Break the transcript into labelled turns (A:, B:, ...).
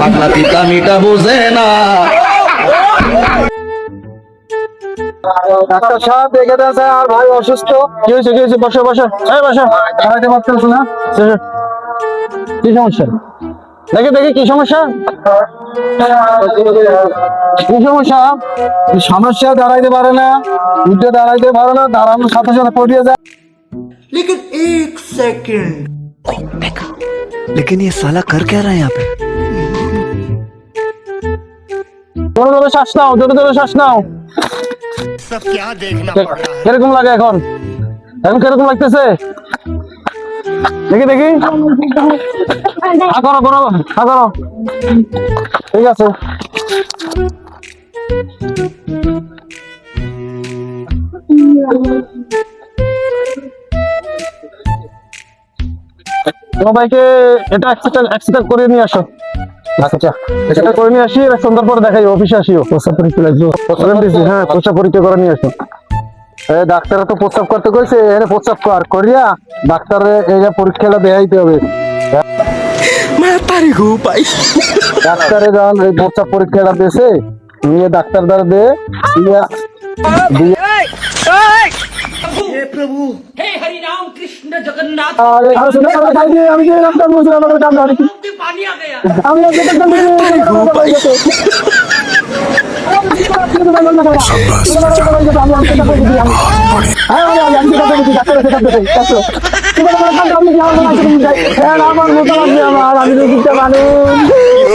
A: পাগলা তিতা মিটা বোঝে না।
B: ডাক্তার সাহেব দেখে দেন স্যার, আর ভাই অসুস্থ। কি হয়েছে, কি হয়েছে? বসো বসো, এই বসো। দাঁড়াইতে পারতেছ না? কি সমস্যা? দেখি দেখি কি সমস্যা, কি সমস্যা? সমস্যা দাঁড়াইতে পারে না, উঠে দাঁড়াইতে পারে না, দাঁড়ানোর সাথে সাথে পড়িয়ে যায়।
C: लेकिन एक सेकंड
D: लेकिन ये साला कर क्या रहा है यहाँ पे?
B: জোরে জোরে শ্বাস নাও, জোরে জোরে শ্বাস নাও।
C: सब क्या देखना पड़ रहा है।
B: কিরকম লাগে এখন? এখন কিরকম লাগতেছে? দেখি দেখি, হা করো করো, হা করো। ঠিক আছে। তোমার ভাইকে এটা এক্সট্রা করে নিয়ে আসো। আচ্ছা, এটা করে নিয়ে আসি, সন্ধ্যার পরে দেখাই, অফিসে আসিও। প্রস্তাব পরীক্ষা লাগবে। হ্যাঁ, প্রস্তাব পরীক্ষা করে নিয়ে আসো। ডাক্তার তো প্রস্তাব করতে কইছে, এনে প্রস্তাব করিয়া ডাক্তারে এই পরীক্ষাটা দেখাইতে হবে। ডাক্তারে যখন এই প্রস্তাব পরীক্ষাটা দিয়েছে, নিয়ে ডাক্তার দ্বারা দে
E: हे हरि राम कृष्ण जगन्नाथ
B: আমি যে ডাক্তার বলছিলাম আমার কাম না
E: के पानी आ गया
B: আমি আমার